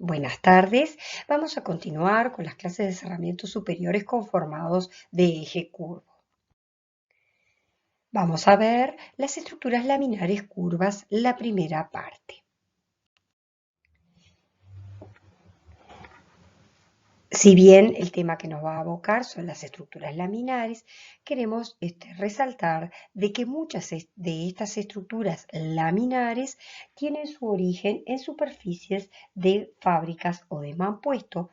Buenas tardes. Vamos a continuar con las clases de cerramientos superiores conformados de eje curvo. Vamos a ver las estructuras laminares curvas, la primera parte. Si bien el tema que nos va a abocar son las estructuras laminares, queremos resaltar de que muchas de estas estructuras laminares tienen su origen en superficies de fábricas o de mampuesto,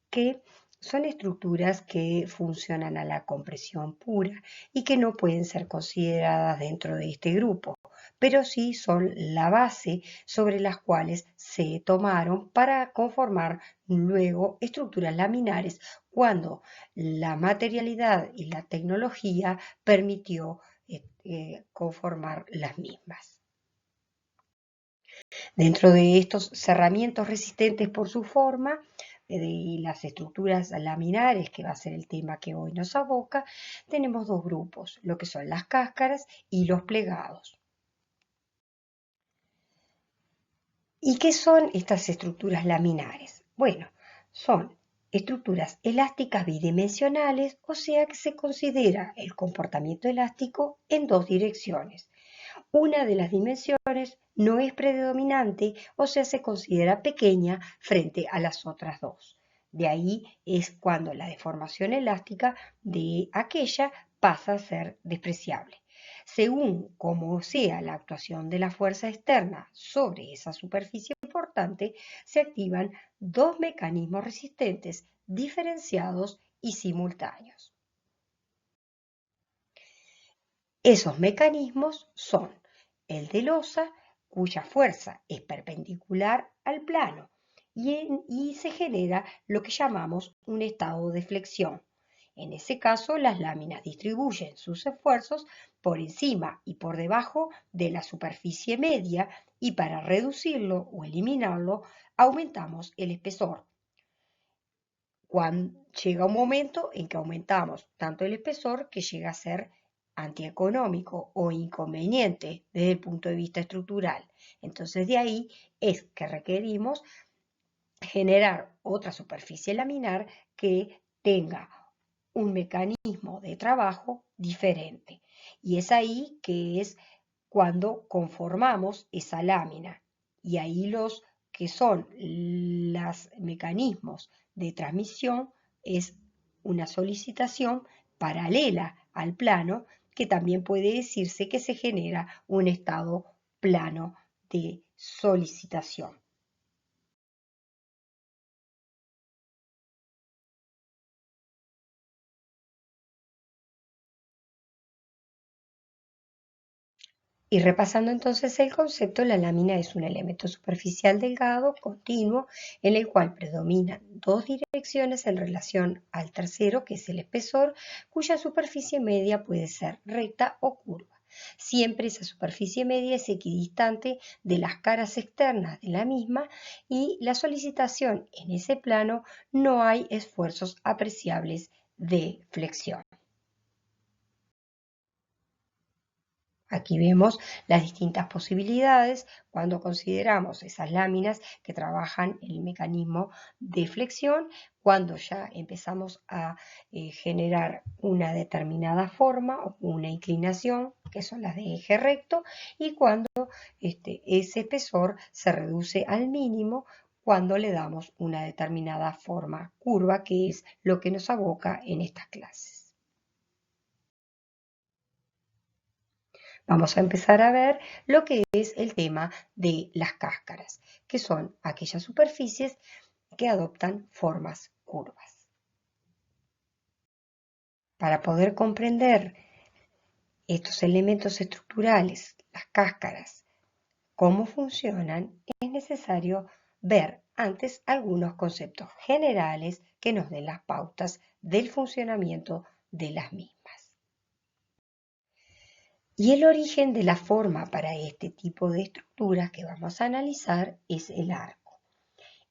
que son estructuras que funcionan a la compresión pura y que no pueden ser consideradas dentro de este grupo, pero sí son la base sobre las cuales se tomaron para conformar luego estructuras laminares cuando la materialidad y la tecnología permitió conformar las mismas. Dentro de estos cerramientos resistentes por su forma, y las estructuras laminares, que va a ser el tema que hoy nos aboca, tenemos dos grupos, lo que son las cáscaras y los plegados. ¿Y qué son estas estructuras laminares? Bueno, son estructuras elásticas bidimensionales, o sea que se considera el comportamiento elástico en dos direcciones. Una de las dimensiones no es predominante, o sea, se considera pequeña frente a las otras dos. De ahí es cuando la deformación elástica de aquella pasa a ser despreciable. Según como sea la actuación de la fuerza externa sobre esa superficie portante, se activan dos mecanismos resistentes diferenciados y simultáneos. Esos mecanismos son el de losa, cuya fuerza es perpendicular al plano, y se genera lo que llamamos un estado de flexión. En ese caso, las láminas distribuyen sus esfuerzos por encima y por debajo de la superficie media, y para reducirlo o eliminarlo, aumentamos el espesor. Llega un momento en que aumentamos tanto el espesor que llega a ser antieconómico o inconveniente desde el punto de vista estructural. Entonces de ahí es que requerimos generar otra superficie laminar que tenga un mecanismo de trabajo diferente. Y es ahí que es cuando conformamos esa lámina. Y ahí los que son los mecanismos de transmisión es una solicitación paralela al plano, que también puede decirse que se genera un estado plano de solicitación. Y repasando entonces el concepto, la lámina es un elemento superficial delgado, continuo, en el cual predominan dos direcciones en relación al tercero, que es el espesor, cuya superficie media puede ser recta o curva. Siempre esa superficie media es equidistante de las caras externas de la misma, y la solicitación en ese plano no hay esfuerzos apreciables de flexión. Aquí vemos las distintas posibilidades cuando consideramos esas láminas que trabajan el mecanismo de flexión, cuando ya empezamos a generar una determinada forma o una inclinación, que son las de eje recto, y cuando ese espesor se reduce al mínimo cuando le damos una determinada forma curva, que es lo que nos aboca en estas clases. Vamos a empezar a ver lo que es el tema de las cáscaras, que son aquellas superficies que adoptan formas curvas. Para poder comprender estos elementos estructurales, las cáscaras, cómo funcionan, es necesario ver antes algunos conceptos generales que nos den las pautas del funcionamiento de las mismas. Y el origen de la forma para este tipo de estructuras que vamos a analizar es el arco.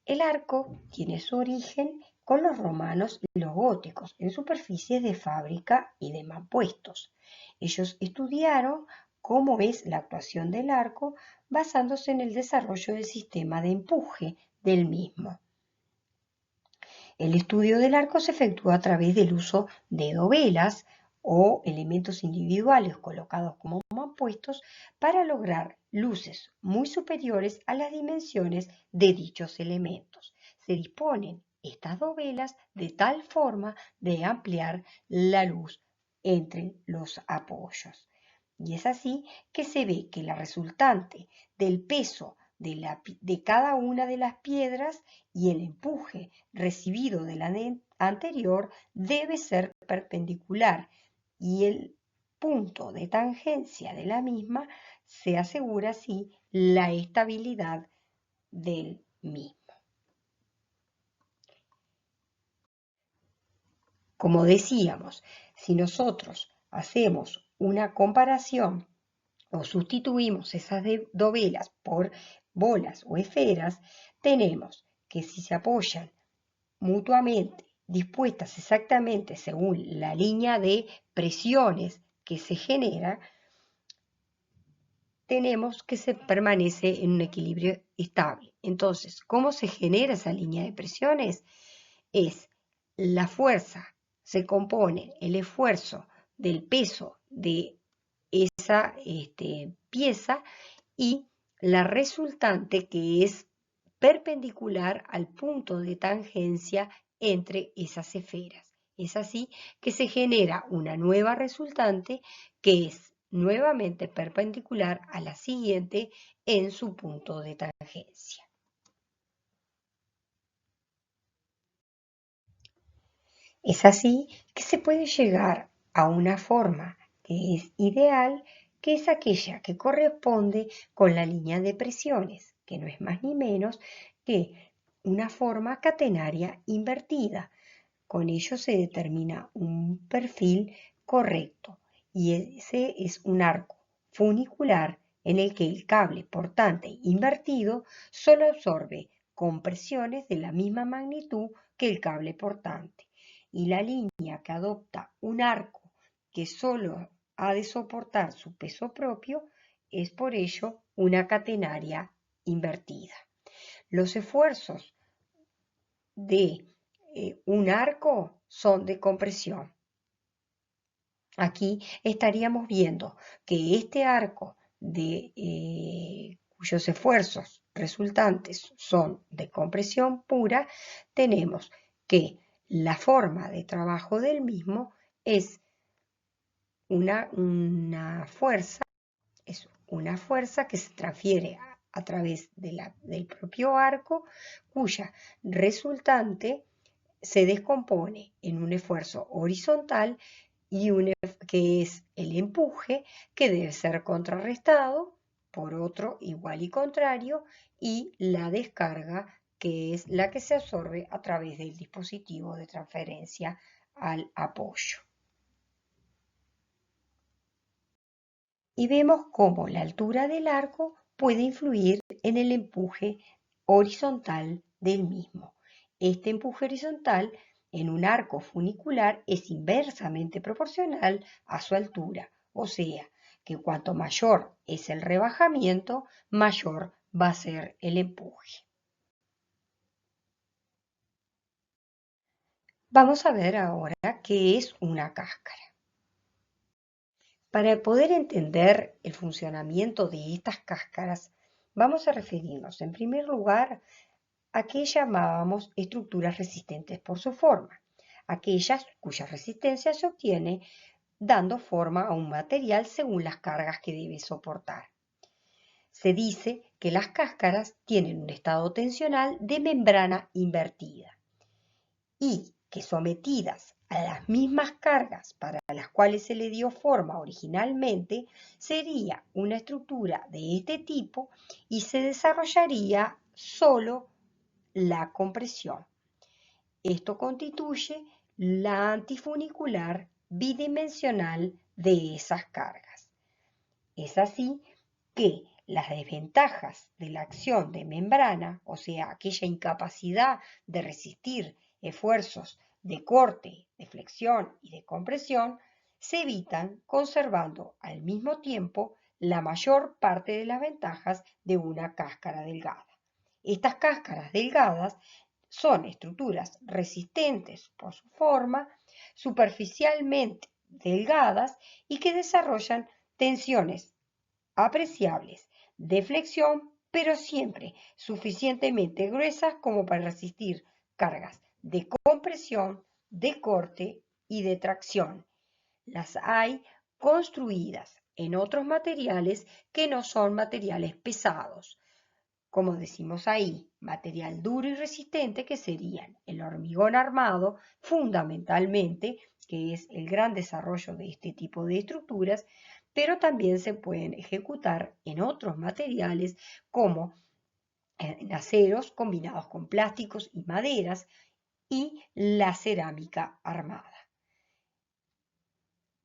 El arco tiene su origen con los romanos y los góticos en superficies de fábrica y de mampuestos. Ellos estudiaron cómo es la actuación del arco basándose en el desarrollo del sistema de empuje del mismo. El estudio del arco se efectúa a través del uso de dovelas o elementos individuales colocados como mampuestos para lograr luces muy superiores a las dimensiones de dichos elementos. Se disponen estas dovelas de tal forma de ampliar la luz entre los apoyos. Y es así que se ve que la resultante del peso de cada una de las piedras y el empuje recibido de la anterior debe ser perpendicular y el punto de tangencia de la misma se asegura así la estabilidad del mismo. Como decíamos, si nosotros hacemos una comparación o sustituimos esas dovelas por bolas o esferas, tenemos que si se apoyan mutuamente, dispuestas exactamente según la línea de presiones que se genera, tenemos que se permanece en un equilibrio estable. Entonces, ¿cómo se genera esa línea de presiones? Es la fuerza, se compone el esfuerzo del peso de esa pieza y la resultante que es perpendicular al punto de tangencia entre esas esferas. Es así que se genera una nueva resultante que es nuevamente perpendicular a la siguiente en su punto de tangencia. Es así que se puede llegar a una forma que es ideal, que es aquella que corresponde con la línea de presiones, que no es más ni menos que una forma catenaria invertida. Con ello se determina un perfil correcto y ese es un arco funicular en el que el cable portante invertido solo absorbe compresiones de la misma magnitud que el cable portante. Y la línea que adopta un arco que solo ha de soportar su peso propio es por ello una catenaria invertida. Los esfuerzos de un arco son de compresión. Aquí estaríamos viendo que este arco cuyos esfuerzos resultantes son de compresión pura, tenemos que la forma de trabajo del mismo es una fuerza que se transfiere a través del propio arco, cuya resultante se descompone en un esfuerzo horizontal y que es el empuje, que debe ser contrarrestado por otro igual y contrario, y la descarga, que es la que se absorbe a través del dispositivo de transferencia al apoyo. Y vemos cómo la altura del arco puede influir en el empuje horizontal del mismo. Este empuje horizontal en un arco funicular es inversamente proporcional a su altura, o sea, que cuanto mayor es el rebajamiento, mayor va a ser el empuje. Vamos a ver ahora qué es una cáscara. Para poder entender el funcionamiento de estas cáscaras, vamos a referirnos en primer lugar a qué llamábamos estructuras resistentes por su forma, aquellas cuya resistencia se obtiene dando forma a un material según las cargas que debe soportar. Se dice que las cáscaras tienen un estado tensional de membrana invertida y que sometidas a las mismas cargas para las cuales se le dio forma originalmente, sería una estructura de este tipo y se desarrollaría solo la compresión. Esto constituye la antifunicular bidimensional de esas cargas. Es así que las desventajas de la acción de membrana, o sea, aquella incapacidad de resistir esfuerzos de corte, de flexión y de compresión, se evitan conservando al mismo tiempo la mayor parte de las ventajas de una cáscara delgada. Estas cáscaras delgadas Son estructuras resistentes por su forma, superficialmente delgadas y que desarrollan tensiones apreciables de flexión, pero siempre suficientemente gruesas como para resistir cargas de compresión, de corte y de tracción. Las hay construidas en otros materiales que no son materiales pesados, como decimos ahí, material duro y resistente, que serían el hormigón armado, fundamentalmente, que es el gran desarrollo de este tipo de estructuras, pero también se pueden ejecutar en otros materiales como en aceros combinados con plásticos y maderas y la cerámica armada.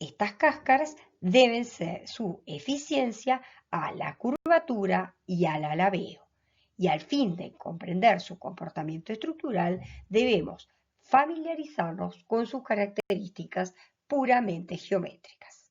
Estas cáscaras deben ser su eficiencia a la curvatura y al alabeo. Y al fin de comprender su comportamiento estructural, debemos familiarizarnos con sus características puramente geométricas.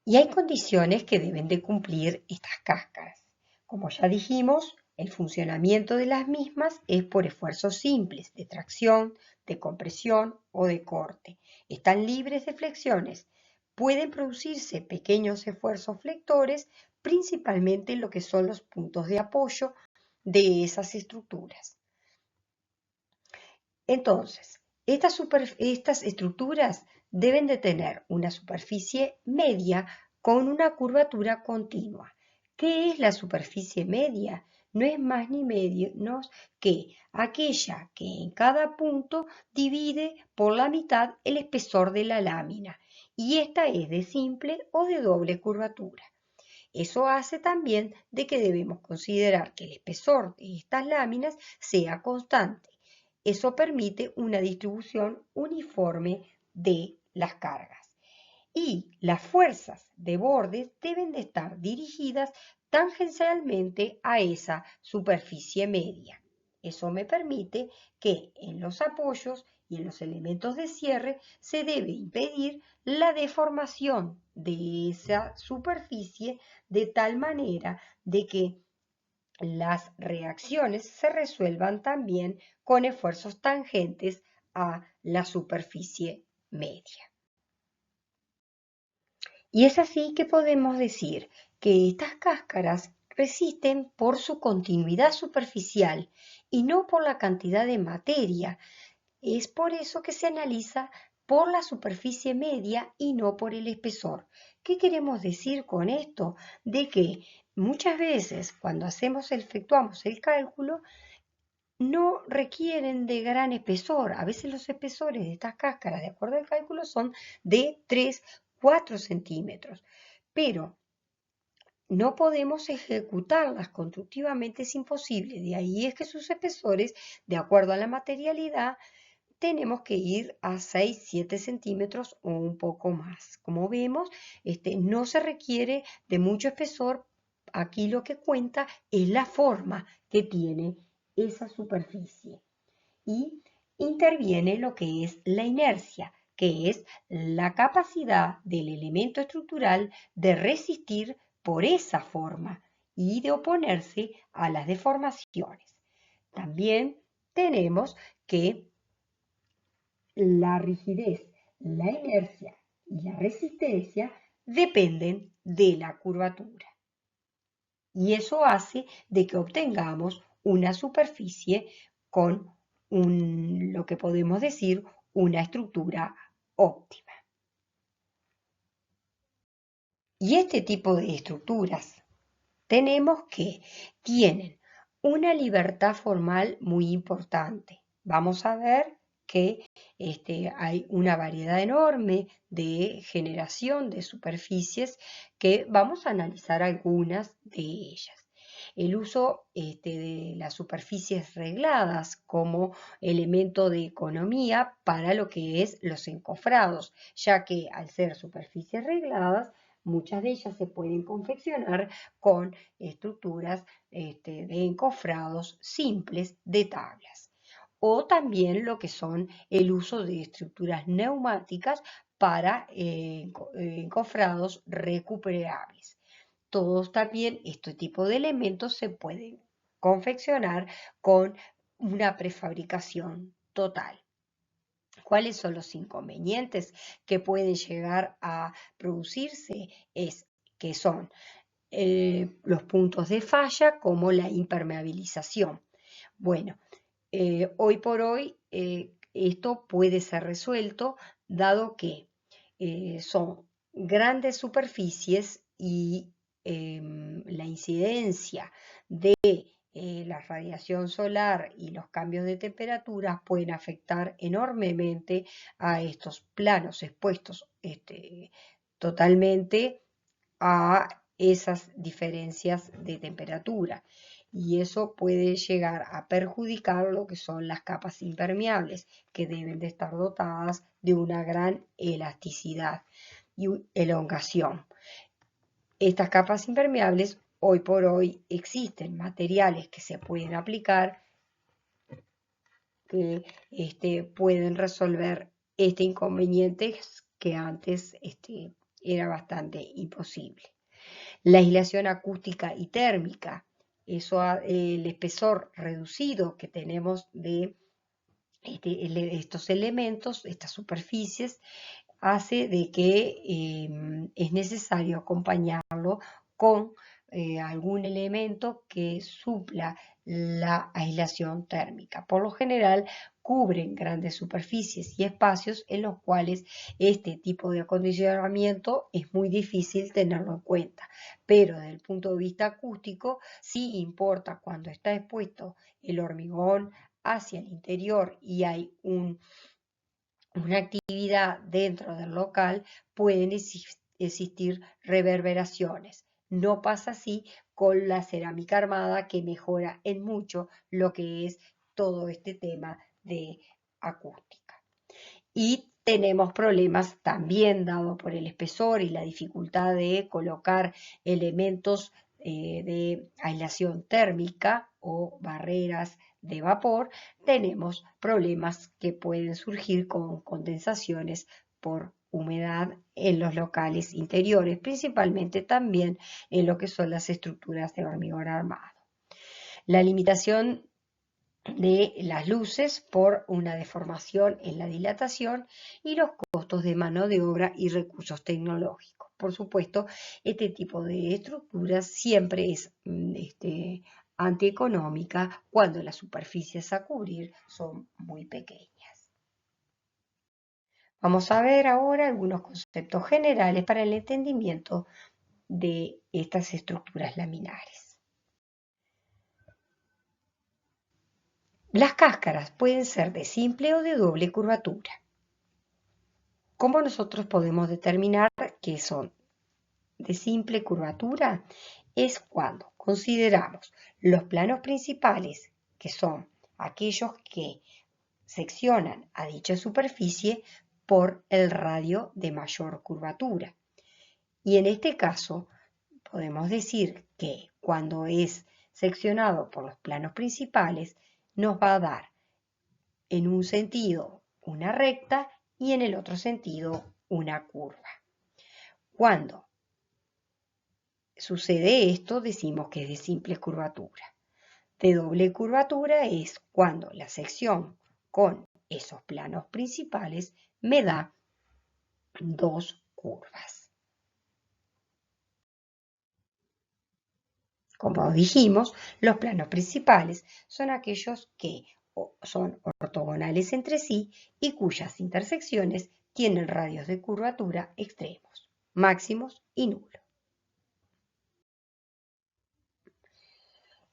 Y hay condiciones que deben de cumplir estas cáscaras. Como ya dijimos, el funcionamiento de las mismas es por esfuerzos simples de tracción, de compresión o de corte. Están libres de flexiones. Pueden producirse pequeños esfuerzos flectores, principalmente en lo que son los puntos de apoyo de esas estructuras. Entonces, estas estructuras deben de tener una superficie media con una curvatura continua. ¿Qué es la superficie media? No es más ni menos que aquella que en cada punto divide por la mitad el espesor de la lámina, y esta es de simple o de doble curvatura. Eso hace también de que debemos considerar que el espesor de estas láminas sea constante. Eso permite una distribución uniforme de las cargas. Y las fuerzas de bordes deben de estar dirigidas tangencialmente a esa superficie media. Eso me permite que en los apoyos y en los elementos de cierre se debe impedir la deformación de esa superficie de tal manera de que las reacciones se resuelvan también con esfuerzos tangentes a la superficie media. Y es así que podemos decir que estas cáscaras resisten por su continuidad superficial y no por la cantidad de materia. Es por eso que se analiza por la superficie media y no por el espesor. ¿Qué queremos decir con esto? De que muchas veces cuando efectuamos el cálculo, no requieren de gran espesor. A veces los espesores de estas cáscaras, de acuerdo al cálculo, son de 3, 4 centímetros. Pero no podemos ejecutarlas constructivamente, es imposible. De ahí es que sus espesores, de acuerdo a la materialidad, tenemos que ir a 6, 7 centímetros o un poco más. Como vemos, no se requiere de mucho espesor. Aquí lo que cuenta es la forma que tiene esa superficie. Y interviene lo que es la inercia, que es la capacidad del elemento estructural de resistir por esa forma y de oponerse a las deformaciones. También tenemos que la rigidez, la inercia y la resistencia dependen de la curvatura. Y eso hace de que obtengamos una superficie con lo que podemos decir una estructura óptima. Y este tipo de estructuras tenemos que tienen una libertad formal muy importante. Vamos a ver que hay una variedad enorme de generación de superficies que vamos a analizar algunas de ellas. El uso de las superficies regladas como elemento de economía para lo que es los encofrados, ya que al ser superficies regladas, muchas de ellas se pueden confeccionar con estructuras de encofrados simples de tablas. O también lo que son el uso de estructuras neumáticas para encofrados recuperables. Todos también este tipo de elementos se pueden confeccionar con una prefabricación total. ¿Cuáles son los inconvenientes que pueden llegar a producirse? Es que son los puntos de falla como la impermeabilización. Bueno, hoy por hoy esto puede ser resuelto dado que son grandes superficies y la incidencia de la radiación solar y los cambios de temperatura pueden afectar enormemente a estos planos expuestos totalmente a esas diferencias de temperatura. Y eso puede llegar a perjudicar lo que son las capas impermeables, que deben de estar dotadas de una gran elasticidad y elongación. Estas capas impermeables, hoy por hoy, existen materiales que se pueden aplicar que pueden resolver este inconveniente que antes era bastante imposible. La aislación acústica y térmica, el espesor reducido que tenemos de estos elementos, estas superficies, hace de que es necesario acompañarlo con algún elemento que supla la aislación térmica. Por lo general, cubren grandes superficies y espacios en los cuales este tipo de acondicionamiento es muy difícil tenerlo en cuenta. Pero desde el punto de vista acústico, sí importa cuando está expuesto el hormigón hacia el interior y hay una actividad dentro del local, pueden existir reverberaciones. No pasa así con la cerámica armada, que mejora en mucho lo que es todo este tema de acústica. Y tenemos problemas también dado por el espesor y la dificultad de colocar elementos de aislación térmica o barreras de vapor. Tenemos problemas que pueden surgir con condensaciones por humedad en los locales interiores, principalmente también en lo que son las estructuras de hormigón armado. La limitación de las luces por una deformación en la dilatación y los costos de mano de obra y recursos tecnológicos. Por supuesto, este tipo de estructuras siempre es antieconómica cuando las superficies a cubrir son muy pequeñas. Vamos a ver ahora algunos conceptos generales para el entendimiento de estas estructuras laminares. Las cáscaras pueden ser de simple o de doble curvatura. ¿Cómo nosotros podemos determinar que son de simple curvatura? Es cuando consideramos los planos principales, que son aquellos que seccionan a dicha superficie por el radio de mayor curvatura. Y en este caso, podemos decir que cuando es seccionado por los planos principales, nos va a dar en un sentido una recta y en el otro sentido una curva. Cuando sucede esto, decimos que es de simple curvatura. De doble curvatura es cuando la sección con esos planos principales me da dos curvas. Como dijimos, los planos principales son aquellos que son ortogonales entre sí y cuyas intersecciones tienen radios de curvatura extremos, máximos y nulos.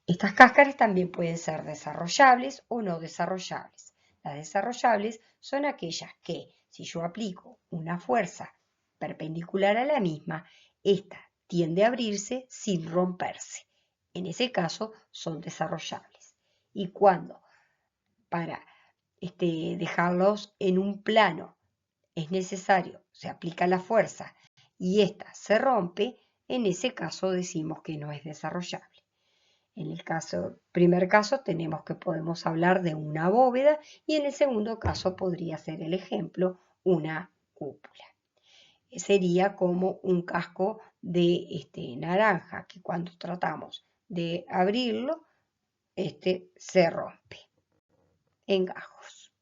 Estas cáscaras también pueden ser desarrollables o no desarrollables. Las desarrollables son aquellas que, si yo aplico una fuerza perpendicular a la misma, esta tiende a abrirse sin romperse. En ese caso son desarrollables. Y cuando para dejarlos en un plano es necesario, se aplica la fuerza y ésta se rompe, en ese caso decimos que no es desarrollable. En el primer caso tenemos que podemos hablar de una bóveda y en el segundo caso podría ser el ejemplo una cúpula. Sería como un casco de naranja que cuando tratamos de abrirlo se rompe. en gajos.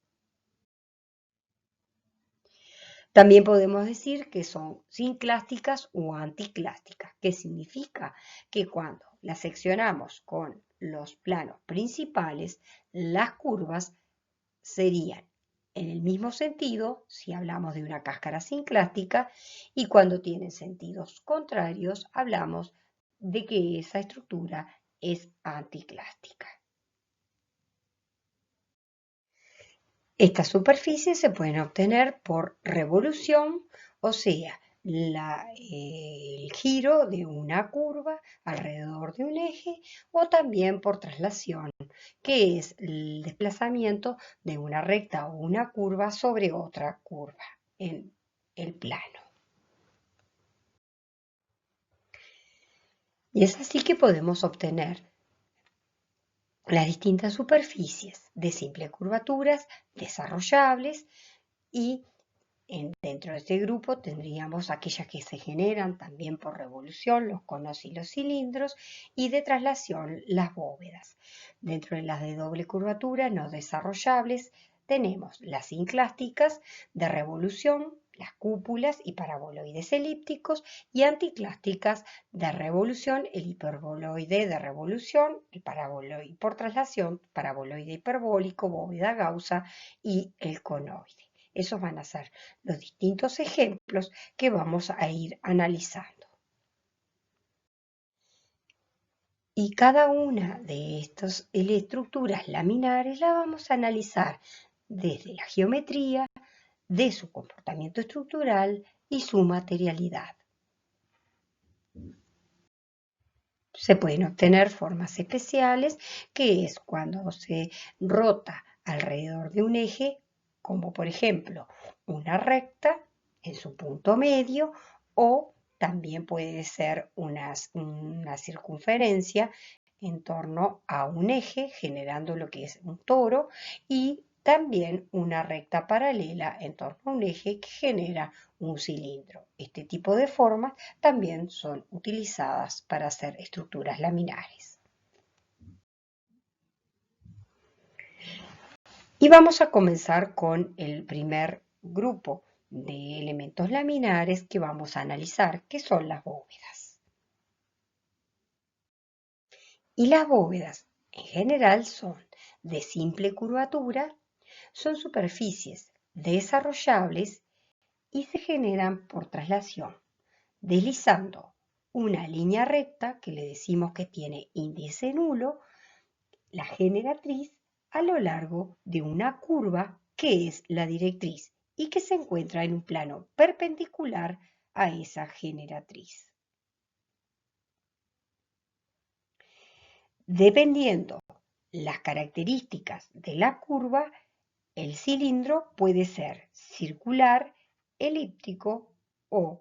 También podemos decir que son sinclásticas o anticlásticas, que significa que cuando las seccionamos con los planos principales, las curvas serían en el mismo sentido si hablamos de una cáscara sinclástica, y cuando tienen sentidos contrarios hablamos de que esa estructura es anticlástica. Estas superficies se pueden obtener por revolución, o sea, el giro de una curva alrededor de un eje, o también por traslación, que es el desplazamiento de una recta o una curva sobre otra curva en el plano. Y es así que podemos obtener las distintas superficies de simples curvaturas desarrollables, y dentro de este grupo tendríamos aquellas que se generan también por revolución, los conos y los cilindros, y de traslación, las bóvedas. Dentro de las de doble curvatura no desarrollables tenemos las sinclásticas de revolución, las cúpulas y paraboloides elípticos, y anticlásticas de revolución, el hiperboloide de revolución, el paraboloide por traslación, paraboloide hiperbólico, bóveda gaussa y el conoide. Esos van a ser los distintos ejemplos que vamos a ir analizando. Y cada una de estas estructuras laminares la vamos a analizar desde la geometría, de su comportamiento estructural y su materialidad. Se pueden obtener formas especiales, que es cuando se rota alrededor de un eje, como por ejemplo una recta en su punto medio, o también puede ser una circunferencia en torno a un eje, generando lo que es un toro, y también una recta paralela en torno a un eje que genera un cilindro. Este tipo de formas también son utilizadas para hacer estructuras laminares. Y vamos a comenzar con el primer grupo de elementos laminares que vamos a analizar, que son las bóvedas. Y las bóvedas en general son de simple curvatura, son superficies desarrollables y se generan por traslación, deslizando una línea recta que le decimos que tiene índice nulo, la generatriz, a lo largo de una curva que es la directriz y que se encuentra en un plano perpendicular a esa generatriz. Dependiendo las características de la curva, el cilindro puede ser circular, elíptico o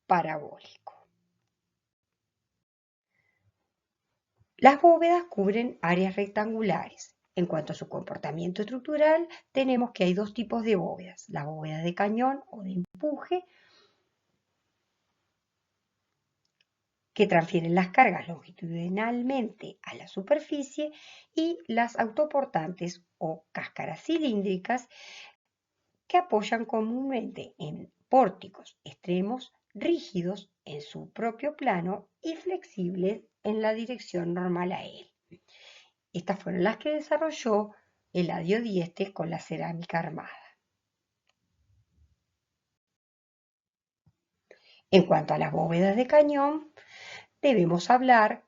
parabólico. Las bóvedas cubren áreas rectangulares. En cuanto a su comportamiento estructural, tenemos que hay dos tipos de bóvedas: las bóvedas de cañón o de empuje, que transfieren las cargas longitudinalmente a la superficie, y las autoportantes o cáscaras cilíndricas, que apoyan comúnmente en pórticos extremos rígidos en su propio plano y flexibles en la dirección normal a él. Estas fueron las que desarrolló Eladio Dieste con la cerámica armada. En cuanto a las bóvedas de cañón, debemos hablar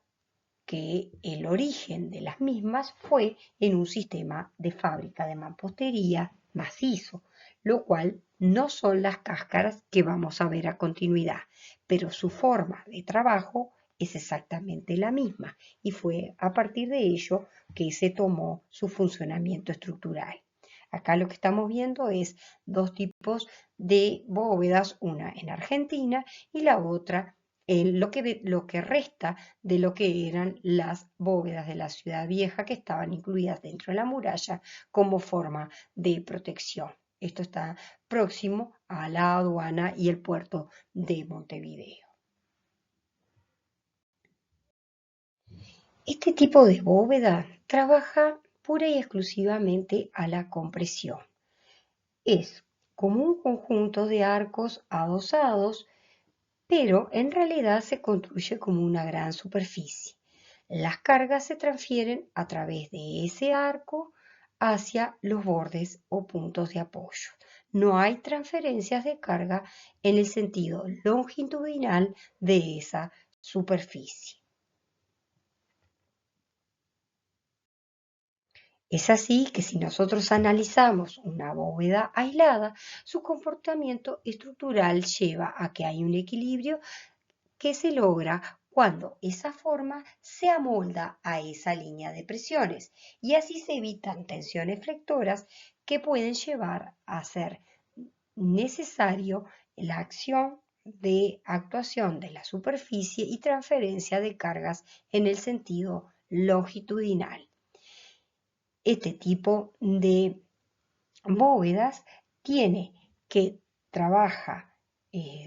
que el origen de las mismas fue en un sistema de fábrica de mampostería macizo, lo cual no son las cáscaras que vamos a ver a continuidad, pero su forma de trabajo es exactamente la misma, y fue a partir de ello que se tomó su funcionamiento estructural. Acá lo que estamos viendo es dos tipos de bóvedas, una en Argentina y la otra en lo que resta de lo que eran las bóvedas de la Ciudad Vieja, que estaban incluidas dentro de la muralla como forma de protección. Esto está próximo a la aduana y el puerto de Montevideo. Este tipo de bóveda trabaja pura y exclusivamente a la compresión. Es como un conjunto de arcos adosados, pero en realidad se construye como una gran superficie. Las cargas se transfieren a través de ese arco hacia los bordes o puntos de apoyo. No hay transferencias de carga en el sentido longitudinal de esa superficie. Es así que si nosotros analizamos una bóveda aislada, su comportamiento estructural lleva a que hay un equilibrio que se logra cuando esa forma se amolda a esa línea de presiones y así se evitan tensiones flectoras que pueden llevar a ser necesario la acción de actuación de la superficie y transferencia de cargas en el sentido longitudinal. Este tipo de bóvedas tiene que trabaja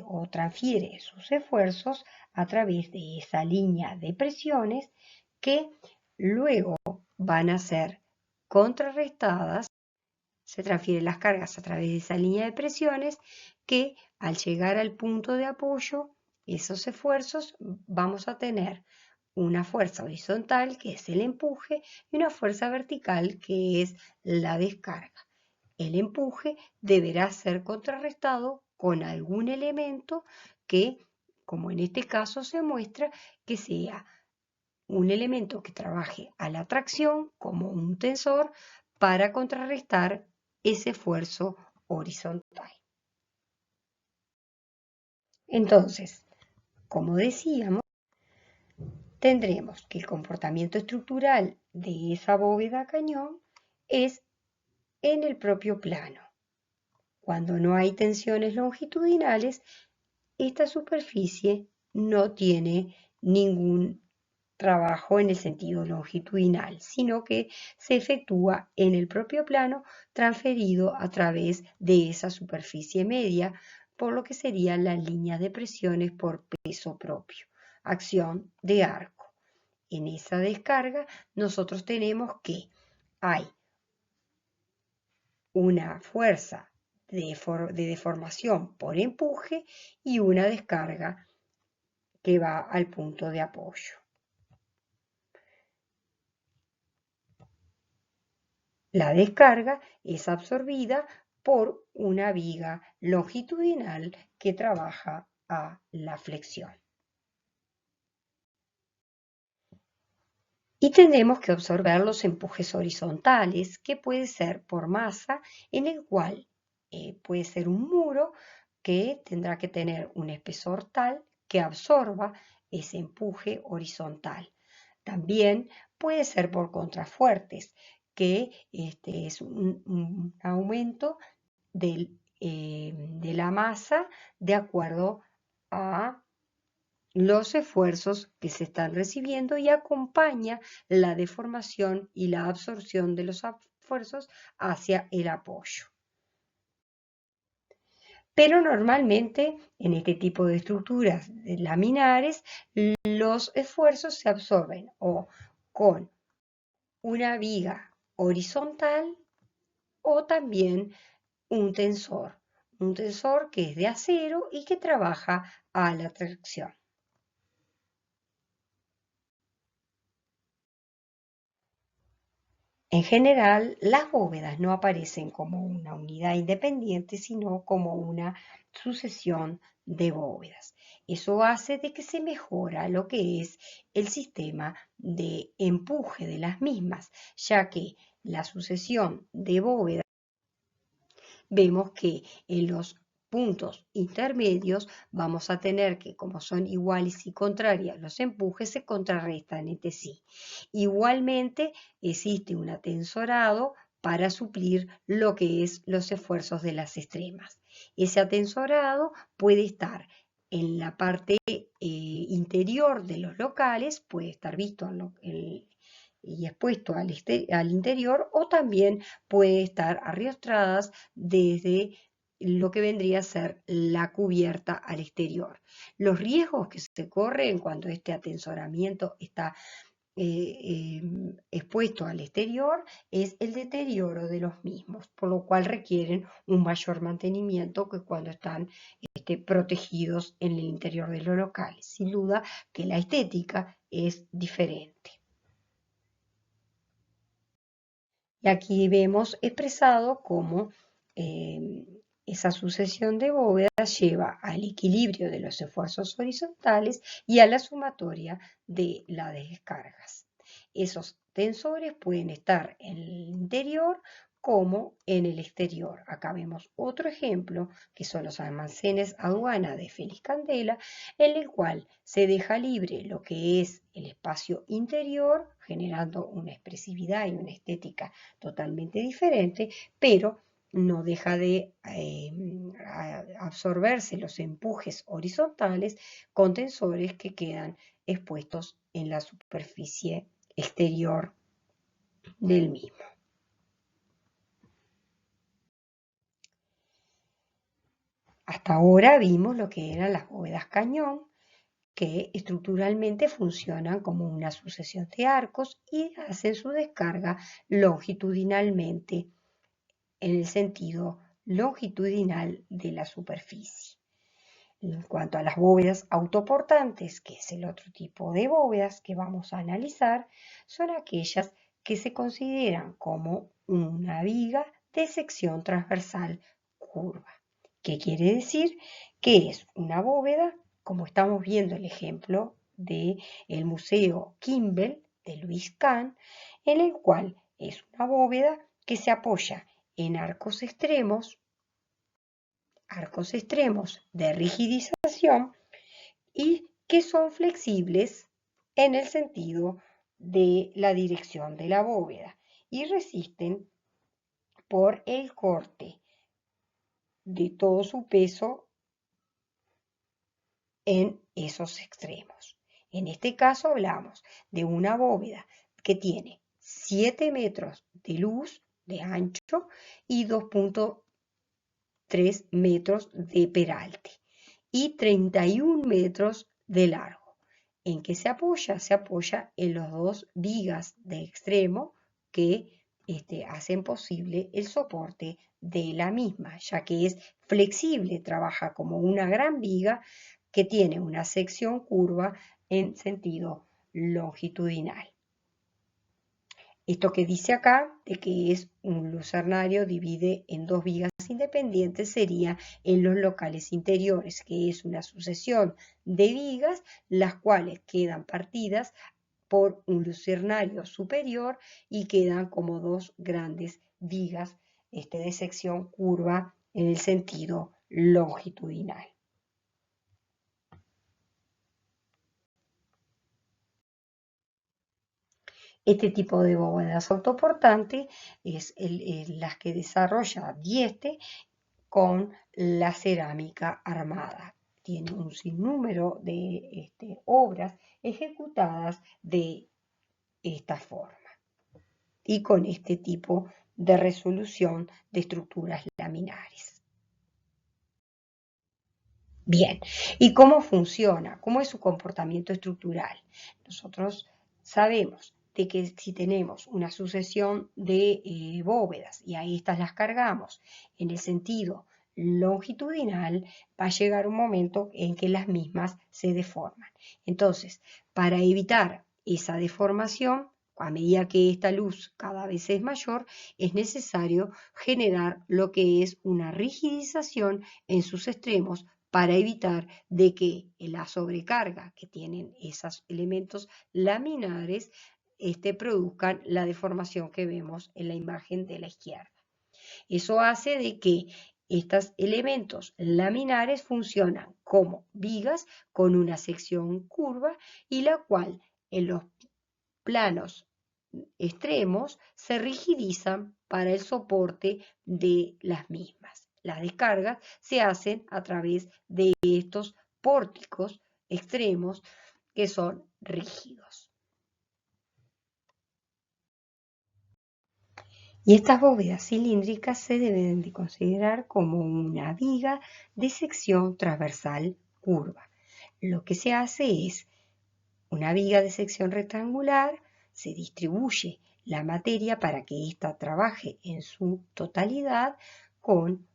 o transfiere sus esfuerzos a través de esa línea de presiones que luego van a ser contrarrestadas. Se transfieren las cargas a través de esa línea de presiones que al llegar al punto de apoyo, esos esfuerzos vamos a tener una fuerza horizontal que es el empuje y una fuerza vertical que es la descarga. El empuje deberá ser contrarrestado con algún elemento que, como en este caso se muestra, que sea un elemento que trabaje a la tracción como un tensor para contrarrestar ese esfuerzo horizontal. Entonces, como decíamos, tendremos que el comportamiento estructural de esa bóveda cañón es en el propio plano. Cuando no hay tensiones longitudinales, esta superficie no tiene ningún trabajo en el sentido longitudinal, sino que se efectúa en el propio plano transferido a través de esa superficie media, por lo que serían las líneas de presiones por peso propio, acción de arco. En esa descarga nosotros tenemos que hay una fuerza de deformación por empuje y una descarga que va al punto de apoyo. La descarga es absorbida por una viga longitudinal que trabaja a la flexión. Y tendremos que observar los empujes horizontales, que puede ser por masa, en el cual puede ser un muro que tendrá que tener un espesor tal que absorba ese empuje horizontal. También puede ser por contrafuertes, que es un aumento de la masa de acuerdo a los esfuerzos que se están recibiendo y acompaña la deformación y la absorción de los esfuerzos hacia el apoyo. Pero normalmente en este tipo de estructuras laminares los esfuerzos se absorben o con una viga horizontal o también un tensor que es de acero y que trabaja a la tracción. En general, las bóvedas no aparecen como una unidad independiente, sino como una sucesión de bóvedas. Eso hace de que se mejora lo que es el sistema de empuje de las mismas, ya que la sucesión de bóvedas vemos que en los puntos intermedios vamos a tener que, como son iguales y contrarias, los empujes se contrarrestan entre sí. Igualmente existe un atensorado para suplir lo que es los esfuerzos de las extremas. Ese atensorado puede estar en la parte interior de los locales, puede estar visto y expuesto al interior, o también puede estar arriostradas desde lo que vendría a ser la cubierta al exterior. Los riesgos que se corren cuando este atensoramiento está expuesto al exterior es el deterioro de los mismos, por lo cual requieren un mayor mantenimiento que cuando están protegidos en el interior de los locales. Sin duda que la estética es diferente. Y aquí vemos expresado cómo esa sucesión de bóvedas lleva al equilibrio de los esfuerzos horizontales y a la sumatoria de las descargas. Esos tensores pueden estar en el interior como en el exterior. Acá vemos otro ejemplo, que son los almacenes aduana de Félix Candela, en el cual se deja libre lo que es el espacio interior, generando una expresividad y una estética totalmente diferente, pero no deja de absorberse los empujes horizontales con tensores que quedan expuestos en la superficie exterior del mismo. Hasta ahora vimos lo que eran las bóvedas cañón, que estructuralmente funcionan como una sucesión de arcos y hacen su descarga longitudinalmente en el sentido longitudinal de la superficie. En cuanto a las bóvedas autoportantes, que es el otro tipo de bóvedas que vamos a analizar, son aquellas que se consideran como una viga de sección transversal curva. ¿Qué quiere decir? Que es una bóveda, como estamos viendo el ejemplo del Museo Kimbell de Louis Kahn, en el cual es una bóveda que se apoya en arcos extremos de rigidización y que son flexibles en el sentido de la dirección de la bóveda y resisten por el corte de todo su peso en esos extremos. En este caso hablamos de una bóveda que tiene 7 metros de luz de ancho y 2.3 metros de peralte y 31 metros de largo. ¿En qué se apoya? Se apoya en los dos vigas de extremo que hacen posible el soporte de la misma, ya que es flexible, trabaja como una gran viga que tiene una sección curva en sentido longitudinal. Esto que dice acá, de que es un lucernario, divide en dos vigas independientes, sería en los locales interiores, que es una sucesión de vigas, las cuales quedan partidas por un lucernario superior y quedan como dos grandes vigas de sección curva en el sentido longitudinal. Este tipo de bóvedas autoportantes es las que desarrolla Dieste con la cerámica armada. Tiene un sinnúmero de obras ejecutadas de esta forma y con este tipo de resolución de estructuras laminares. Bien, ¿y cómo funciona? ¿Cómo es su comportamiento estructural? Nosotros sabemos de que si tenemos una sucesión de bóvedas y ahí estas las cargamos en el sentido longitudinal, va a llegar un momento en que las mismas se deforman. Entonces, para evitar esa deformación, a medida que esta luz cada vez es mayor, es necesario generar lo que es una rigidización en sus extremos para evitar de que la sobrecarga que tienen esos elementos laminares produzcan la deformación que vemos en la imagen de la izquierda. Eso hace de que estos elementos laminares funcionan como vigas con una sección curva y la cual en los planos extremos se rigidizan para el soporte de las mismas. Las descargas se hacen a través de estos pórticos extremos que son rígidos. Y estas bóvedas cilíndricas se deben de considerar como una viga de sección transversal curva. Lo que se hace es una viga de sección rectangular se distribuye la materia para que ésta trabaje en su totalidad con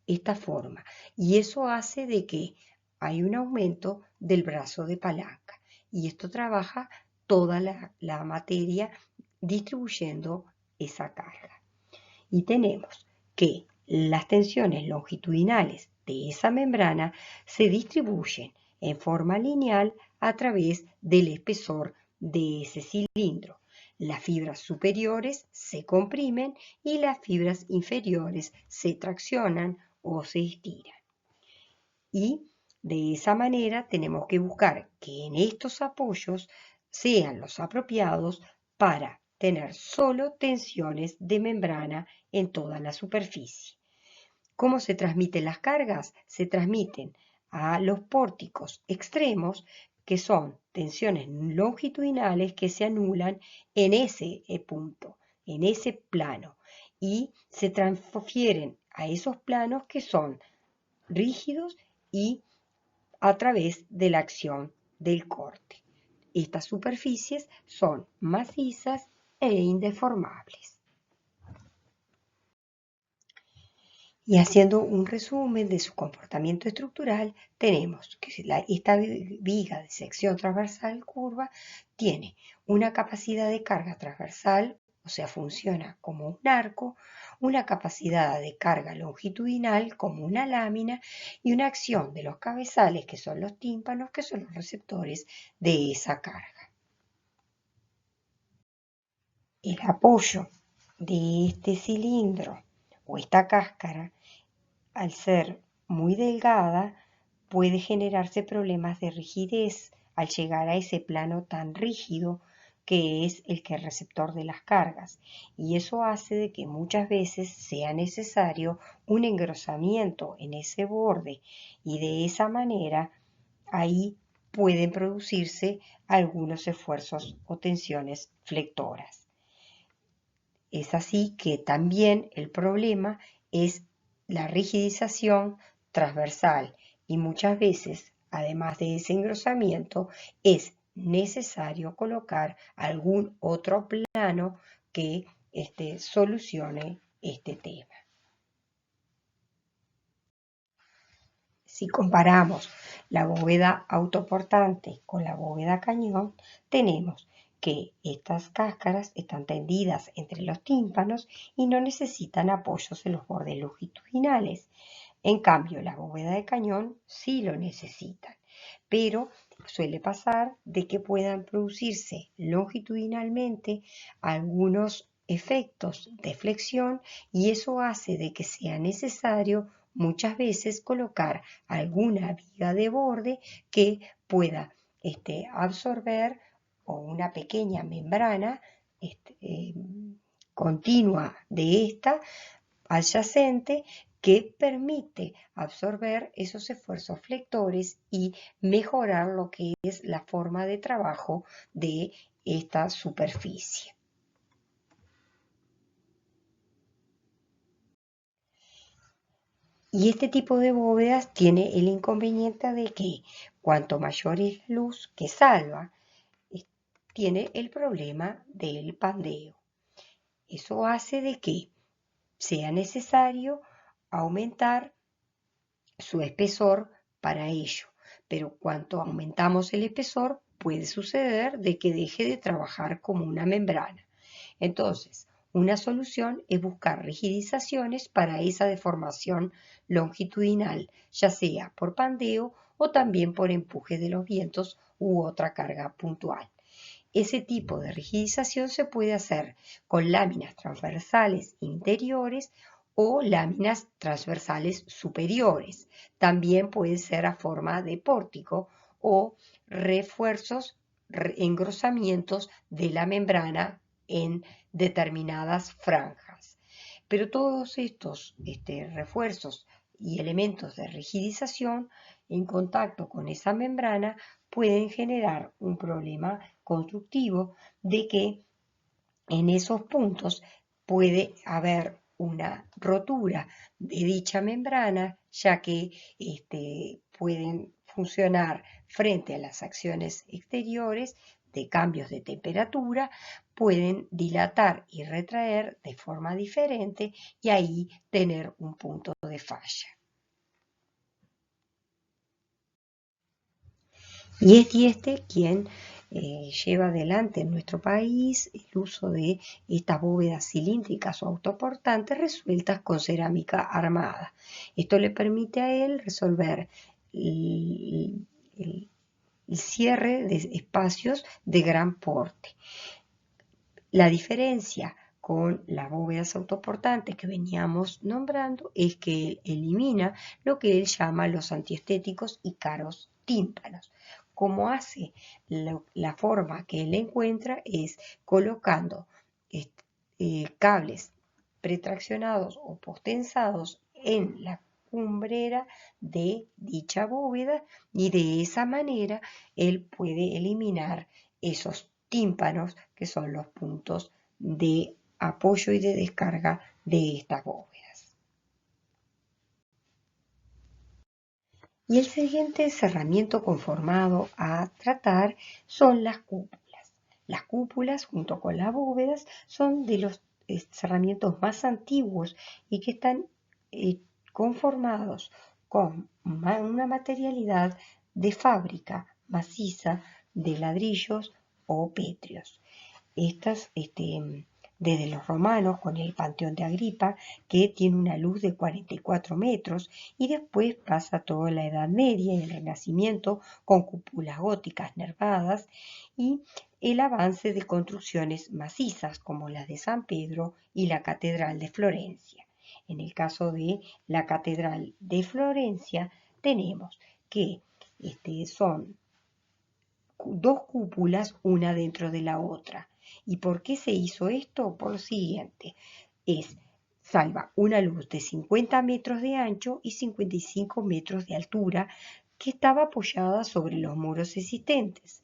esta forma. Y eso hace de que hay un aumento del brazo de palanca. Y esto trabaja toda la materia distribuyendo esa carga. Y tenemos que las tensiones longitudinales de esa membrana se distribuyen en forma lineal a través del espesor de ese cilindro. Las fibras superiores se comprimen y las fibras inferiores se traccionan o se estiran. Y de esa manera tenemos que buscar que en estos apoyos sean los apropiados para tener solo tensiones de membrana en toda la superficie. ¿Cómo se transmiten las cargas? Se transmiten a los pórticos extremos, que son tensiones longitudinales que se anulan en ese punto, en ese plano, y se transfieren a esos planos que son rígidos y a través de la acción del corte. Estas superficies son macizas e indeformables. Y haciendo un resumen de su comportamiento estructural, tenemos que esta viga de sección transversal curva tiene una capacidad de carga transversal, o sea, funciona como un arco, una capacidad de carga longitudinal como una lámina y una acción de los cabezales, que son los tímpanos, que son los receptores de esa carga. El apoyo de este cilindro o esta cáscara, al ser muy delgada, puede generarse problemas de rigidez al llegar a ese plano tan rígido que es el que es receptor de las cargas, y eso hace de que muchas veces sea necesario un engrosamiento en ese borde, y de esa manera ahí pueden producirse algunos esfuerzos o tensiones flectoras. Es así que también el problema es la rigidización transversal, y muchas veces, además de ese engrosamiento, es necesario colocar algún otro plano que solucione este tema. Si comparamos la bóveda autoportante con la bóveda cañón, tenemos que estas cáscaras están tendidas entre los tímpanos y no necesitan apoyos en los bordes longitudinales. En cambio, la bóveda de cañón sí lo necesitan, pero suele pasar de que puedan producirse longitudinalmente algunos efectos de flexión, y eso hace de que sea necesario muchas veces colocar alguna viga de borde que pueda absorber, o una pequeña membrana continua de esta adyacente, que permite absorber esos esfuerzos flectores y mejorar lo que es la forma de trabajo de esta superficie. Y este tipo de bóvedas tiene el inconveniente de que cuanto mayor es la luz que salva, tiene el problema del pandeo. Eso hace de que sea necesario aumentar su espesor para ello, pero cuanto aumentamos el espesor puede suceder de que deje de trabajar como una membrana. Entonces, una solución es buscar rigidizaciones para esa deformación longitudinal, ya sea por pandeo o también por empuje de los vientos u otra carga puntual. Ese tipo de rigidización se puede hacer con láminas transversales interiores o láminas transversales superiores. También puede ser a forma de pórtico o refuerzos, engrosamientos de la membrana en determinadas franjas. Pero todos estos refuerzos y elementos de rigidización en contacto con esa membrana pueden generar un problema constructivo de que en esos puntos puede haber una rotura de dicha membrana, ya que pueden funcionar frente a las acciones exteriores de cambios de temperatura, pueden dilatar y retraer de forma diferente y ahí tener un punto de falla. Y es Dieste quien lleva adelante en nuestro país el uso de estas bóvedas cilíndricas o autoportantes resueltas con cerámica armada. Esto le permite a él resolver el cierre de espacios de gran porte. La diferencia con las bóvedas autoportantes que veníamos nombrando es que él elimina lo que él llama los antiestéticos y caros tímpanos. Como hace la forma que él encuentra es colocando cables pretraccionados o postensados en la cumbrera de dicha bóveda y de esa manera él puede eliminar esos tímpanos que son los puntos de apoyo y de descarga de estas bóvedas. Y el siguiente cerramiento conformado a tratar son las cúpulas. Las cúpulas junto con las bóvedas son de los cerramientos más antiguos y que están conformados con una materialidad de fábrica maciza de ladrillos o pétreos. Estas, desde los romanos con el Panteón de Agripa, que tiene una luz de 44 metros, y después pasa toda la Edad Media y el Renacimiento con cúpulas góticas nervadas y el avance de construcciones macizas como las de San Pedro y la Catedral de Florencia. En el caso de la Catedral de Florencia tenemos que son dos cúpulas una dentro de la otra. ¿Y por qué se hizo esto? Por lo siguiente, salva una luz de 50 metros de ancho y 55 metros de altura que estaba apoyada sobre los muros existentes,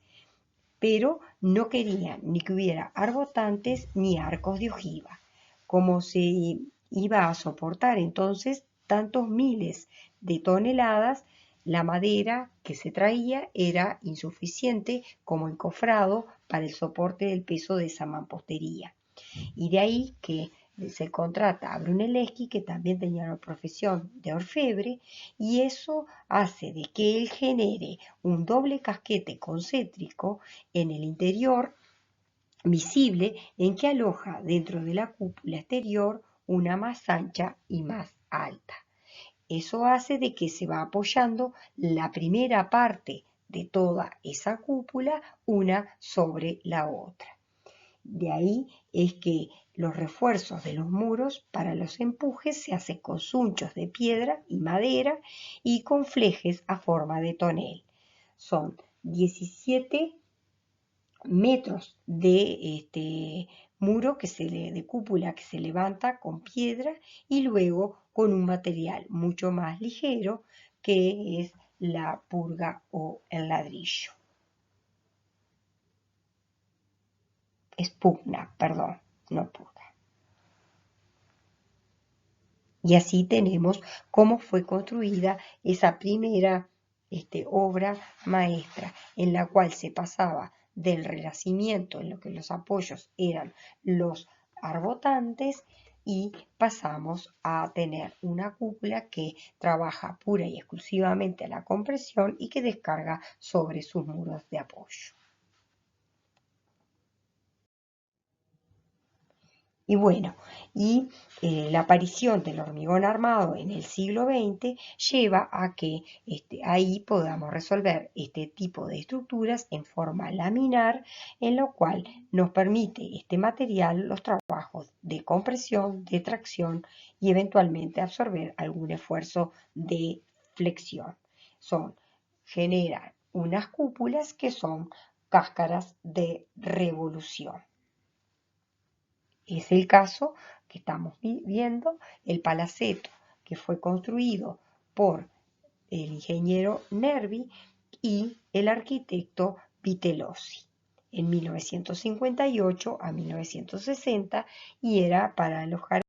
pero no querían ni que hubiera arbotantes ni arcos de ojiva. Como se iba a soportar entonces tantos miles de toneladas, la madera que se traía era insuficiente como encofrado para el soporte del peso de esa mampostería. Y de ahí que se contrata a Brunelleschi, que también tenía la profesión de orfebre, y eso hace de que él genere un doble casquete concéntrico en el interior visible en que aloja dentro de la cúpula exterior una más ancha y más alta. Eso hace de que se va apoyando la primera parte de toda esa cúpula una sobre la otra. De ahí es que los refuerzos de los muros para los empujes se hacen con sunchos de piedra y madera y con flejes a forma de tonel. Son 17 metros de muro de cúpula que se levanta con piedra y luego con un material mucho más ligero que es la purga o el ladrillo. Es pugna, perdón, no purga. Y así tenemos cómo fue construida esa primera obra maestra en la cual se pasaba del Renacimiento, en lo que los apoyos eran los arbotantes, y pasamos a tener una cúpula que trabaja pura y exclusivamente a la compresión y que descarga sobre sus muros de apoyo. Y bueno, la aparición del hormigón armado en el siglo XX lleva a que ahí podamos resolver este tipo de estructuras en forma laminar, en lo cual nos permite este material los trabajos de compresión, de tracción y eventualmente absorber algún esfuerzo de flexión. Generan unas cúpulas que son cáscaras de revolución. Es el caso que estamos viendo, el Palaceto, que fue construido por el ingeniero Nervi y el arquitecto Vitellozzi en 1958 a 1960 y era para alojar.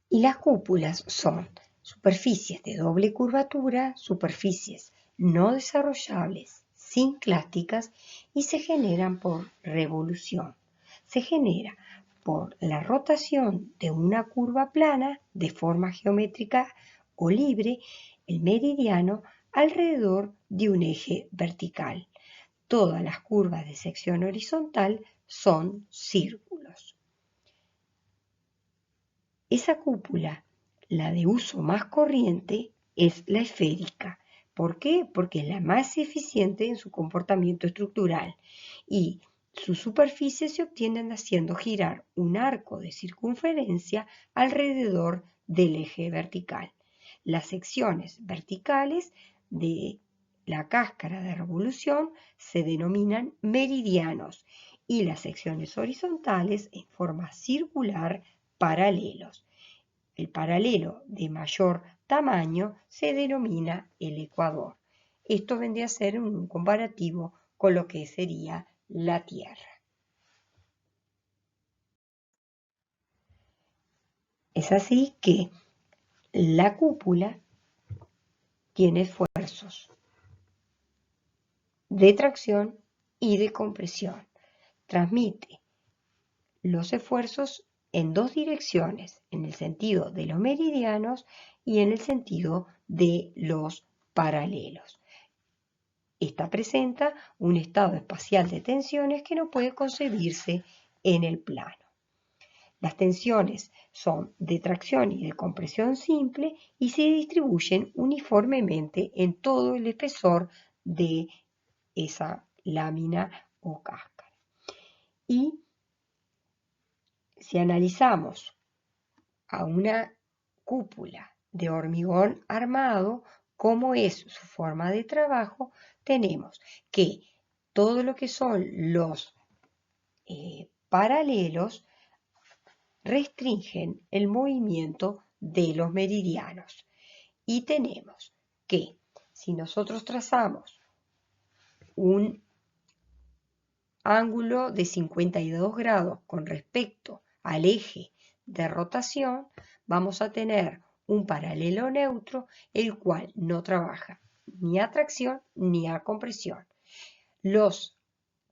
Y las cúpulas son superficies de doble curvatura, superficies no desarrollables, sinclásticas y se generan por revolución. Se genera por la rotación de una curva plana de forma geométrica o libre, el meridiano, alrededor de un eje vertical. Todas las curvas de sección horizontal son círculos. Esa cúpula, la de uso más corriente, es la esférica. ¿Por qué? Porque es la más eficiente en su comportamiento estructural y sus superficies se obtienen haciendo girar un arco de circunferencia alrededor del eje vertical. Las secciones verticales de la cáscara de revolución se denominan meridianos y las secciones horizontales en forma circular paralelos. El paralelo de mayor tamaño se denomina el ecuador. Esto vendría a ser un comparativo con lo que sería la Tierra. Es así que la cúpula tiene esfuerzos de tracción y de compresión. Transmite los esfuerzos en dos direcciones, en el sentido de los meridianos y en el sentido de los paralelos. Esta presenta un estado espacial de tensiones que no puede concebirse en el plano. Las tensiones son de tracción y de compresión simple y se distribuyen uniformemente en todo el espesor de esa lámina o cáscara. Y si analizamos a una cúpula de hormigón armado, cómo es su forma de trabajo, tenemos que todo lo que son los paralelos restringen el movimiento de los meridianos. Y tenemos que si nosotros trazamos un ángulo de 52 grados con respecto al eje de rotación, vamos a tener un paralelo neutro, el cual no trabaja ni a tracción ni a compresión. Los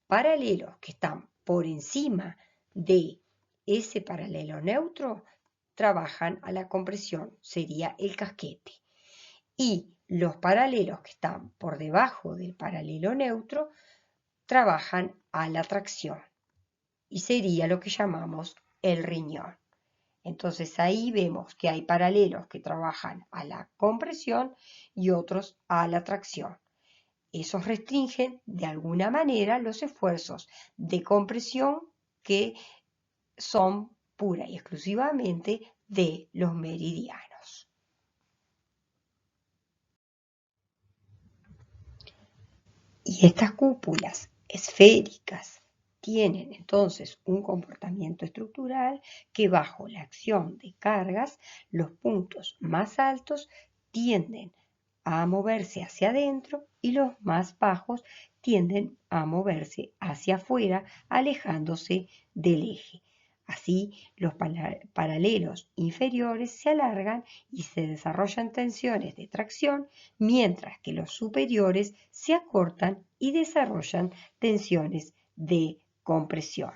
paralelos que están por encima de ese paralelo neutro trabajan a la compresión, sería el casquete. Y los paralelos que están por debajo del paralelo neutro trabajan a la tracción y sería lo que llamamos el riñón. Entonces ahí vemos que hay paralelos que trabajan a la compresión y otros a la tracción. Esos restringen de alguna manera los esfuerzos de compresión que son pura y exclusivamente de los meridianos. Y estas cúpulas esféricas tienen entonces un comportamiento estructural que bajo la acción de cargas, los puntos más altos tienden a moverse hacia adentro y los más bajos tienden a moverse hacia afuera, alejándose del eje. Así, los paralelos inferiores se alargan y se desarrollan tensiones de tracción, mientras que los superiores se acortan y desarrollan tensiones de compresión.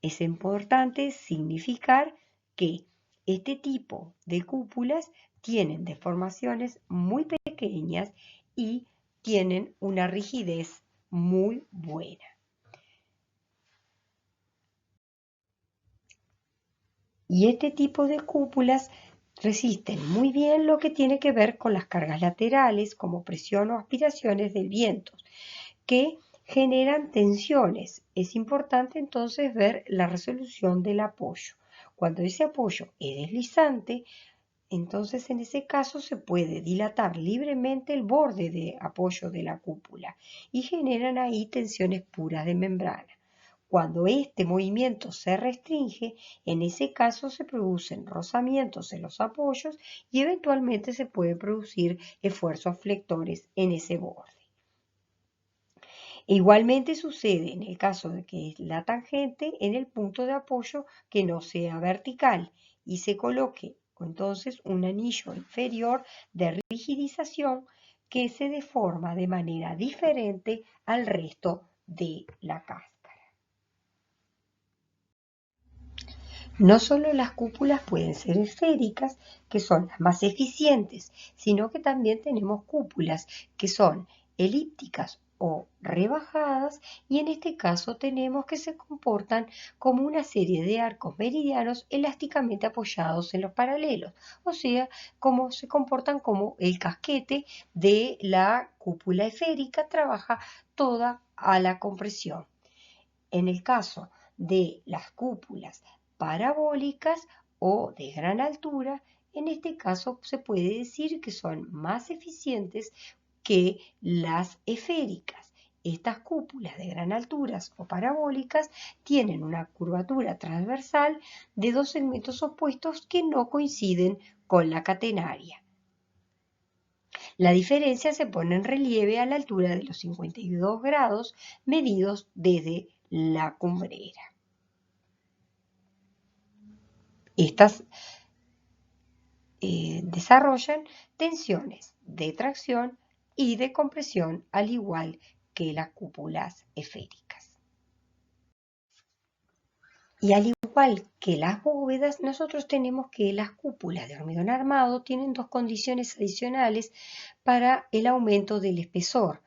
Es importante significar que este tipo de cúpulas tienen deformaciones muy pequeñas y tienen una rigidez muy buena. Y este tipo de cúpulas resisten muy bien lo que tiene que ver con las cargas laterales, como presión o aspiraciones del viento, que generan tensiones. Es importante entonces ver la resolución del apoyo. Cuando ese apoyo es deslizante, entonces en ese caso se puede dilatar libremente el borde de apoyo de la cúpula y generan ahí tensiones puras de membrana. Cuando este movimiento se restringe, en ese caso se producen rozamientos en los apoyos y eventualmente se puede producir esfuerzos flectores en ese borde. Igualmente sucede en el caso de que la tangente en el punto de apoyo que no sea vertical y se coloque entonces un anillo inferior de rigidización que se deforma de manera diferente al resto de la cáscara. No solo las cúpulas pueden ser esféricas, que son las más eficientes, sino que también tenemos cúpulas que son elípticas o rebajadas, y en este caso tenemos que se comportan como una serie de arcos meridianos elásticamente apoyados en los paralelos, o sea, como se comportan como el casquete de la cúpula esférica, trabaja toda a la compresión. En el caso de las cúpulas parabólicas o de gran altura, en este caso se puede decir que son más eficientes que las esféricas. Estas cúpulas de gran altura o parabólicas tienen una curvatura transversal de dos segmentos opuestos que no coinciden con la catenaria. La diferencia se pone en relieve a la altura de los 52 grados medidos desde la cumbrera. Estas desarrollan tensiones de tracción y de compresión al igual que las cúpulas esféricas. Y al igual que las bóvedas, nosotros tenemos que las cúpulas de hormigón armado tienen dos condiciones adicionales para el aumento del espesor,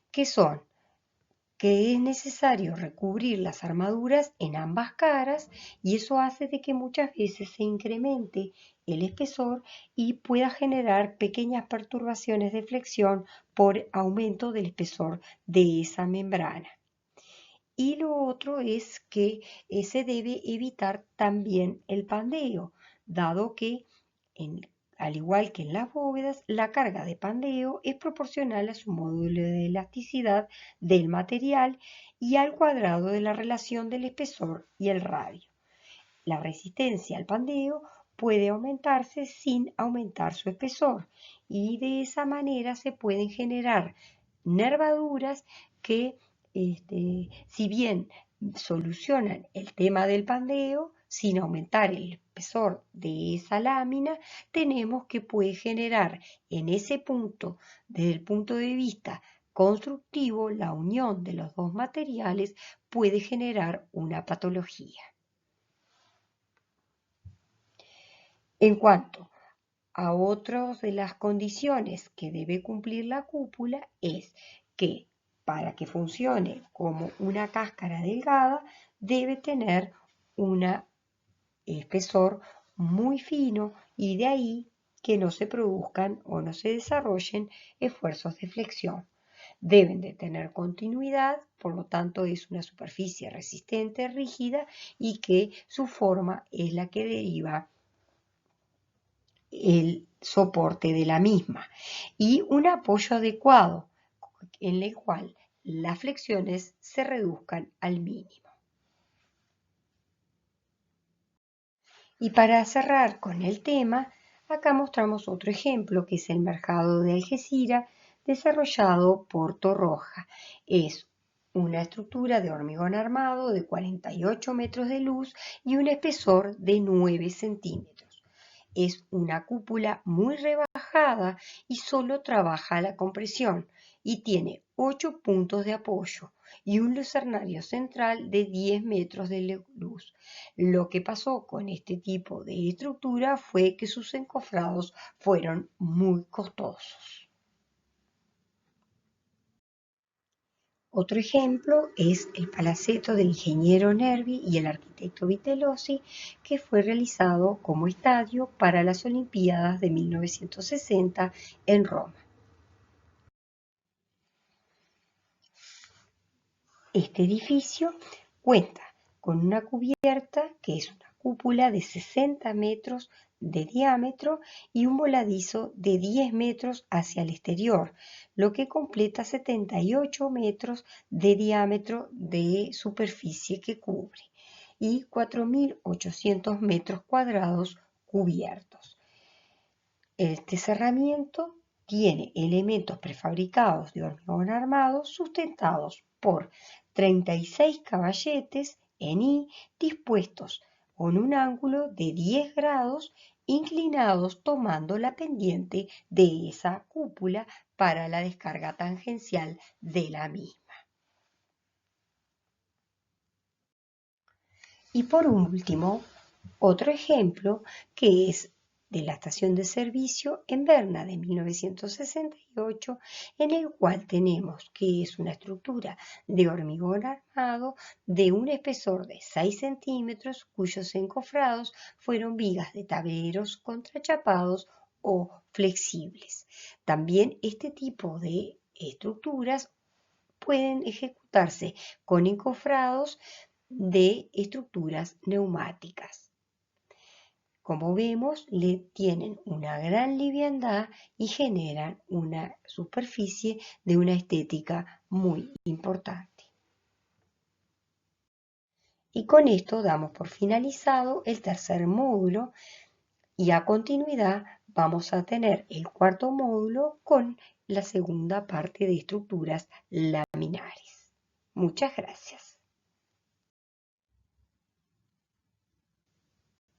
que son que es necesario recubrir las armaduras en ambas caras, y eso hace de que muchas veces se incremente el espesor y pueda generar pequeñas perturbaciones de flexión por aumento del espesor de esa membrana. Y lo otro es que se debe evitar también el pandeo, dado que al igual que en las bóvedas, la carga de pandeo es proporcional a su módulo de elasticidad del material y al cuadrado de la relación del espesor y el radio. La resistencia al pandeo puede aumentarse sin aumentar su espesor, y de esa manera se pueden generar nervaduras que, si bien solucionan el tema del pandeo, sin aumentar el espesor de esa lámina, tenemos que puede generar en ese punto, desde el punto de vista constructivo, la unión de los dos materiales puede generar una patología. En cuanto a otras de las condiciones que debe cumplir la cúpula, es que para que funcione como una cáscara delgada debe tener un espesor muy fino, y de ahí que no se produzcan o no se desarrollen esfuerzos de flexión. Deben de tener continuidad, por lo tanto es una superficie resistente, rígida, y que su forma es la que deriva el soporte de la misma, y un apoyo adecuado en el cual las flexiones se reduzcan al mínimo. Y para cerrar con el tema, acá mostramos otro ejemplo que es el mercado de Algeciras desarrollado por Torroja. Es una estructura de hormigón armado de 48 metros de luz y un espesor de 9 centímetros. Es una cúpula muy rebajada y solo trabaja la compresión, y tiene 8 puntos de apoyo y un lucernario central de 10 metros de luz. Lo que pasó con este tipo de estructura fue que sus encofrados fueron muy costosos. Otro ejemplo es el Palaceto del ingeniero Nervi y el arquitecto Vitellozzi, que fue realizado como estadio para las Olimpiadas de 1960 en Roma. Este edificio cuenta con una cubierta que es una cúpula de 60 metros de diámetro y un voladizo de 10 metros hacia el exterior, lo que completa 78 metros de diámetro de superficie que cubre y 4.800 metros cuadrados cubiertos. Este cerramiento tiene elementos prefabricados de hormigón armado sustentados por 36 caballetes en I dispuestos con un ángulo de 10 grados inclinados tomando la pendiente de esa cúpula para la descarga tangencial de la misma. Y por último, otro ejemplo que es de la estación de servicio en Berna de 1968, en el cual tenemos que es una estructura de hormigón armado de un espesor de 6 centímetros, cuyos encofrados fueron vigas de tableros contrachapados o flexibles. También este tipo de estructuras pueden ejecutarse con encofrados de estructuras neumáticas. Como vemos, le tienen una gran liviandad y generan una superficie de una estética muy importante. Y con esto damos por finalizado el tercer módulo y a continuidad vamos a tener el cuarto módulo con la segunda parte de estructuras laminares. Muchas gracias.